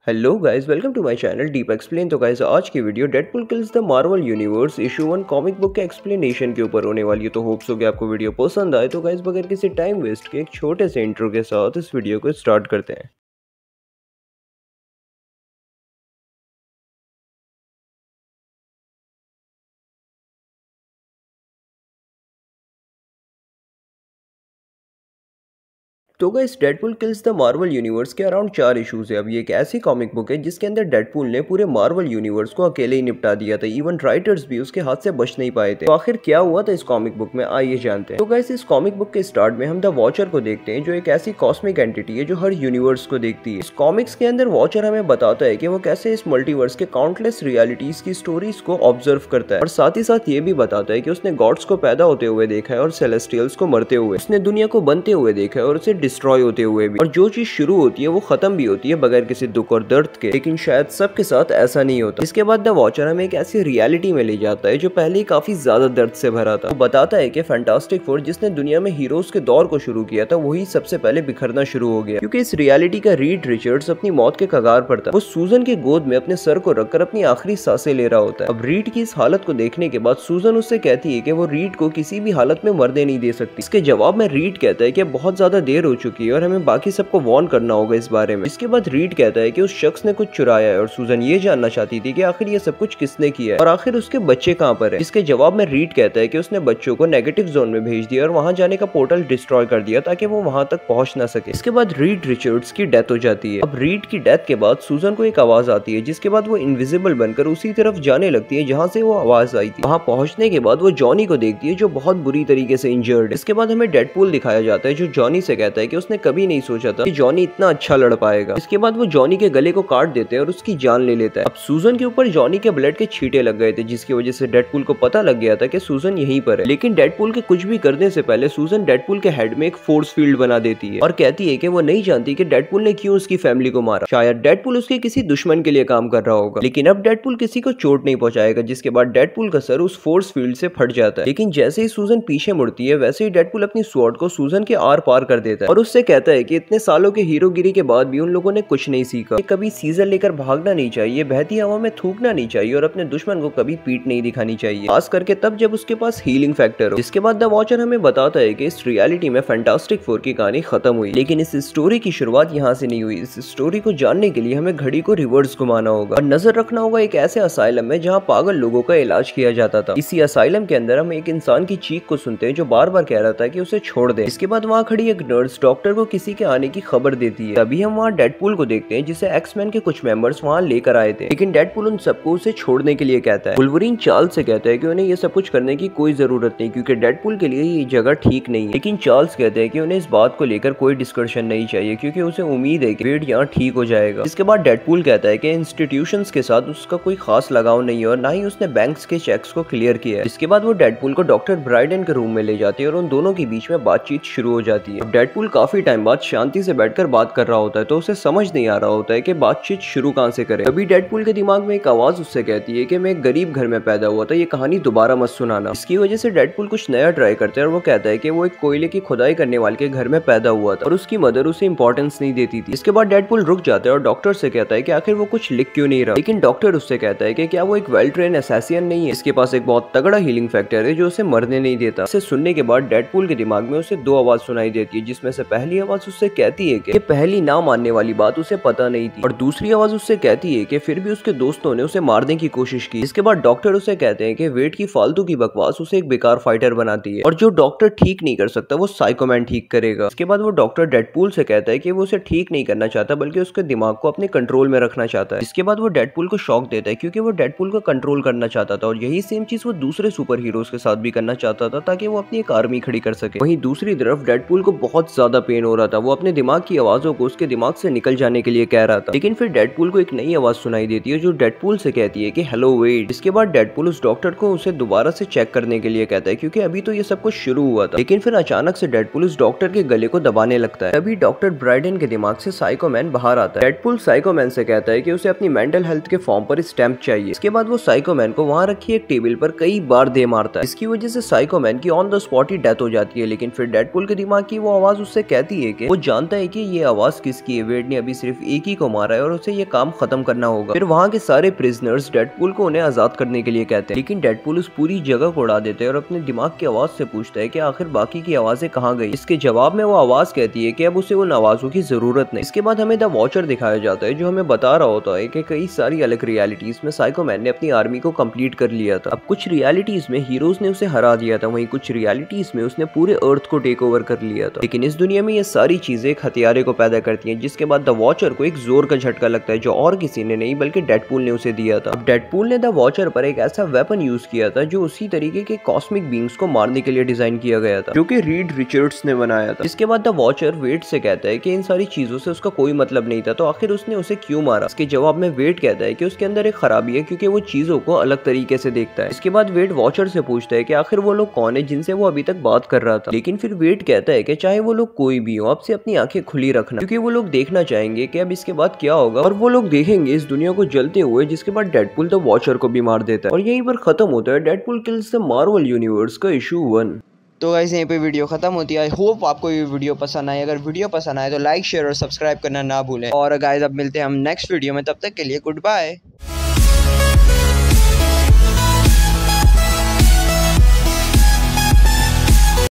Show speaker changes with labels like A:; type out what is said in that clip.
A: Hello guys, welcome to my channel deep explain. तो guys, आज की video Deadpool kills the Marvel universe issue 1 comic book के explanation के ऊपर होने वाली है। तो होप्स हो कि आपको वीडियो पसंद आए। तो गाइस, बगैर किसी टाइम वेस्ट के एक छोटे से इंट्रो के साथ इस वीडियो को स्टार्ट करते हैं। तो guys, Deadpool kills the Marvel universe के अराउंड 4 इश्यूज है। अब ये एक ऐसी कॉमिक बुक है जिसके अंदर डेडपूल ने पूरे मार्वल यूनिवर्स को अकेले ही निपटा दिया था। इवन राइटर्स भी उसके हाथ से बच नहीं पाए थे। तो आखिर क्या हुआ था इस कॉमिक बुक में, आइए जानते हैं। तो गाइस, इस कॉमिक बुक के स्टार्ट में हम द वॉचर को देखते हैं, जो एक ऐसी कॉस्मिक एंटिटी है जो हर यूनिवर्स को देखती है। इस कॉमिक्स के अंदर वॉचर हमें बताता है कि वो कैसे इस मल्टीवर्स के काउंटलेस रियलिटीज की स्टोरीज को ऑब्जर्व करता है, और साथ ही साथ ये भी बताता है कि उसने गॉड्स को पैदा होते हुए देखा है और सेलेस्टियल्स को मरते हुए। उसने दुनिया को बनते हुए देखा है और उसे डिस्ट्रॉय होते हुए भी। और जो चीज शुरू होती है वो खत्म भी होती है बगैर किसी दुख और दर्द के। लेकिन शायद सबके साथ ऐसा नहीं होता। इसके बाद द वॉचर हमें एक ऐसी रियलिटी में ले जाता है जो पहले ही काफी ज्यादा दर्द से भरा था। वो बताता है कि फैंटास्टिक फोर जिसने दुनिया में हीरोज के दौर को शुरू किया था, वही सबसे पहले बिखरना शुरू हो गया, क्योंकि इस रियलिटी का रीड रिचर्ड्स अपनी मौत के कगार पर था। वो सूजन के गोद में अपने सर को रखकर अपनी आखिरी सांसें ले रहा होता है। अब रीड की इस हालत को देखने के बाद सूजन उससे कहती है कि वो रीड को किसी भी हालत में मरने नहीं दे सकती। इसके जवाब में रीड कहता है कि बहुत ज्यादा देर हो चुकी है और हमें बाकी सबको वार्न करना होगा इस बारे में। इसके बाद रीड कहता है कि उस शख्स ने कुछ चुराया है, और सूजन ये जानना चाहती थी कि आखिर ये सब कुछ किसने किया है और आखिर उसके बच्चे कहाँ पर है। इसके जवाब में रीड कहता है कि उसने बच्चों को नेगेटिव जोन में भेज दिया और वहां जाने का पोर्टल डिस्ट्रॉय कर दिया ताकि वो वहां तक पहुंच ना सके। इसके बाद रीड रिचर्ड्स की डेथ हो जाती है। अब रीड की डेथ के बाद सूजन को एक आवाज आती है, जिसके बाद वो इनविजिबल बनकर उसी तरफ जाने लगती है जहाँ से वो आवाज आई थी। वहां पहुंचने के बाद वो जॉनी को देखती है, जो बहुत बुरी तरीके से इंजर्ड है। इसके बाद हमें डेडपूल दिखाया जाता है, जो जॉनी से कहता है कि उसने कभी नहीं सोचा था कि जॉनी इतना अच्छा लड़ पाएगा। इसके बाद वो जॉनी के गले को काट देते हैं और उसकी जान ले लेता है। अब सूजन के ऊपर जॉनी के ब्लड के छींटे लग गए थे, जिसकी वजह से डेडपूल को पता लग गया था कि सूजन यहीं पर है। लेकिन डेडपूल के कुछ भी करने से पहले सूजन डेडपूल के हेड में एक फोर्स फील्ड बना देती है और कहती है कि वो नहीं जानती कि डेडपूल ने क्यों उसकी फैमिली को मारा। शायद डेडपूल उसके किसी दुश्मन के लिए काम कर रहा होगा। लेकिन अब डेडपूल किसी को चोट नहीं पहुंचाएगा, जिसके बाद डेडपूल का सर उस फोर्स फील्ड से फट जाता है। लेकिन जैसे ही सूजन पीछे मुड़ती है, वैसे ही डेडपूल अपनी स्वॉर्ड को सूजन के आर पार कर देता है और उससे कहता है कि इतने सालों के हीरोगिरी के बाद भी उन लोगों ने कुछ नहीं सीखा। कभी सीजन लेकर भागना नहीं चाहिए, बहती हवा में थूकना नहीं चाहिए और अपने दुश्मन को कभी पीठ नहीं दिखानी चाहिए, खास करके तब जब उसके पास हीलिंग फैक्टर हो। इसके बाद द वॉचर हमें बताता है कि इस रियलिटी में फैंटास्टिक फोर की कहानी खत्म हुई, लेकिन इस स्टोरी की शुरुआत यहाँ से नहीं हुई। इस स्टोरी को जानने के लिए हमें घड़ी को रिवर्स घुमाना होगा और नजर रखना होगा एक ऐसे असाइलम में जहाँ पागल लोगों का इलाज किया जाता था। इसी असाइलम के अंदर हम एक इंसान की चीख को सुनते हैं जो बार बार कह रहा था कि उसे छोड़ दे। इसके बाद वहाँ खड़ी एक नर्स डॉक्टर को किसी के आने की खबर देती है। तभी हम वहाँ डेडपूल को देखते हैं, जिसे एक्समैन के कुछ मेंबर्स वहां लेकर आए थे। लेकिन डेडपूल उन सबको उसे छोड़ने के लिए कहता है। वुल्वरीन चार्ल्स से कहता है कि उन्हें ये सब कुछ करने की कोई जरूरत नहीं, क्योंकि डेडपूल के लिए ये जगह ठीक नहीं है। लेकिन चार्ल्स कहते हैं कि उन्हें इस बात को लेकर कोई डिस्कशन नहीं चाहिए, क्योंकि उसे उम्मीद है कि वेड यहाँ ठीक हो जाएगा। इसके बाद डेडपूल कहता है कि इंस्टीट्यूशंस के साथ उसका कोई खास लगाव नहीं है और ना ही उसने बैंक्स के चेक्स को क्लियर किया है। इसके बाद वो डेडपूल को डॉक्टर ब्राइडन के रूम में ले जाती है और उन दोनों के बीच में बातचीत शुरू हो जाती है। डेडपूल काफी टाइम बाद शांति से बैठकर बात कर रहा होता है, तो उसे समझ नहीं आ रहा होता है कि बातचीत शुरू कहां से करें। अभी डेडपूल के दिमाग में एक आवाज उससे कहती है कि मैं एक गरीब घर में पैदा हुआ था, ये कहानी दोबारा मत सुनाना। इसकी वजह से डेडपूल कुछ नया ट्राई करता है और वो कहता है कि वो एक कोयले की खुदाई करने वाले के घर में पैदा हुआ था और उसकी मदर उसे इंपॉर्टेंस नहीं देती थी। इसके बाद डेडपूल रुक जाता है और डॉक्टर से कहता है कि आखिर वो कुछ लिख क्यों नहीं रहा। लेकिन डॉक्टर उससे कहता है कि क्या वो एक वेल ट्रेन असैसिन नहीं है, इसके पास एक बहुत तगड़ा हीलिंग फैक्टर है जो उसे मरने नहीं देता। इसे सुनने के बाद डेडपूल के दिमाग में उसे दो आवाज सुनाई देती है, जिसमें से पहली आवाज उससे कहती है कि पहली ना मानने वाली बात उसे पता नहीं थी, और दूसरी आवाज उससे कहती है कि फिर भी उसके दोस्तों ने उसे मारने की कोशिश की। इसके बाद डॉक्टर उसे कहते हैं कि वेट की फालतू की बकवास उसे एक बेकार फाइटर बनाती है और जो डॉक्टर ठीक नहीं कर सकता वो साइकोमैन ठीक करेगा। इसके बाद वो डॉक्टर डेडपूल से कहता है कि वो उसे ठीक नहीं करना चाहता, बल्कि उसके दिमाग को अपने कंट्रोल में रखना चाहता है। इसके बाद वो डेडपूल को शॉक देता है, क्योंकि वो डेडपूल को कंट्रोल करना चाहता था और यही सेम चीज वो दूसरे सुपर हीरोज के साथ भी करना चाहता था, ताकि वो अपनी एक आर्मी खड़ी कर सके। वहीं दूसरी तरफ डेडपूल को बहुत ज्यादा पेन हो रहा था। वो अपने दिमाग की आवाजों को उसके दिमाग से निकल जाने के लिए कह रहा था। लेकिन फिर डेडपूल को एक नई आवाज सुनाई देती है जो डेडपूल से कहती है कि हेलो वेड। इसके बाद डेडपूल उस डॉक्टर को उसे दोबारा से चेक करने के लिए कहता है, क्योंकि अभी तो ये सब कुछ शुरू हुआ था। लेकिन फिर अचानक से डेडपूल उस डॉक्टर के गले को दबाने लगता है। तभी डॉक्टर ब्राइडन के दिमाग से साइकोमैन बाहर आता है। डेडपूल साइकोमैन से कहता है कि उसे अपनी मेंटल हेल्थ के फॉर्म पर स्टैंप चाहिए। इसके बाद वो साइकोमैन को वहां रखी एक टेबल पर कई बार दे मारता है। इसकी वजह से साइकोमैन की on the spot he death हो जाती है। लेकिन फिर डेडपूल के दिमाग की वो आवाज उससे कहती है कि वो जानता है कि ये आवाज किसकी है, वेड ने अभी सिर्फ एक ही को मारा है और उसे ये काम खत्म करना होगा। फिर वहाँ के सारे प्रिजनर्स डेडपूल को उन्हें आजाद करने के लिए कहते हैं, लेकिन डेडपूल उस पूरी जगह को उड़ा देते हैं और अपने दिमाग की आवाज से पूछता है कि आखिर बाकी की आवाजें कहाँ गई। इसके जवाब में वो आवाज कहती है कि अब उसे उन आवाजों की जरूरत नहीं। इसके बाद हमें द वॉचर दिखाया जाता है जो हमें बता रहा होता है कि कई सारी अलग रियलिटीज में साइको मैन ने अपनी आर्मी को कंप्लीट कर लिया था। अब कुछ रियलिटीज में हीरोज ने उसे हरा दिया था, वहीं कुछ रियलिटीज में उसने पूरे अर्थ को टेक ओवर कर लिया था। लेकिन इस दुनिया में ये सारी चीजें एक हथियारे को पैदा करती हैं, जिसके बाद द वॉचर को एक जोर का झटका लगता है जो और किसी ने नहीं बल्कि डेडपूल ने उसे दिया था। अब डेडपूल ने द वॉचर पर एक ऐसा वेपन यूज किया था जो उसी तरीके के कॉस्मिक बींग्स को मारने के लिए डिजाइन किया गया था, जो कि रीड रिचर्ड्स ने बनाया था। इसके बाद द वॉचर वेड से कहता है कि इन सारी चीजों से उसका कोई मतलब नहीं था, तो आखिर उसने उसे क्यों मारा। इसके जवाब में वेड कहता है कि उसके अंदर एक खराबी है क्योंकि वो चीजों को अलग तरीके से देखता है। इसके बाद वेड वॉचर से पूछता है कि आखिर वो लोग कौन है जिनसे वो अभी तक बात कर रहा था, लेकिन फिर वेड कहता है कि चाहे वो लोग कोई भी हो, आपसे अपनी आंखें खुली रखना, क्योंकि वो लोग देखना चाहेंगे कि अब इसके बाद क्या होगा, और वो लोग देखेंगे इस दुनिया को जलते हुए। जिसके बाद डेडपूल द वॉचर को भी मार देता है और यहीं पर खत्म होता है Deadpool kills the Marvel universe का इशू 1।
B: तो गाइस यहीं पे वीडियो खत्म होती है। आई होप आपको ये वीडियो पसंद आए। अगर वीडियो पसंद आए तो लाइक शेयर और सब्सक्राइब करना ना भूलें। और गाइस अब मिलते हैं हम नेक्स्ट वीडियो में, तब तक के लिए गुड बाय।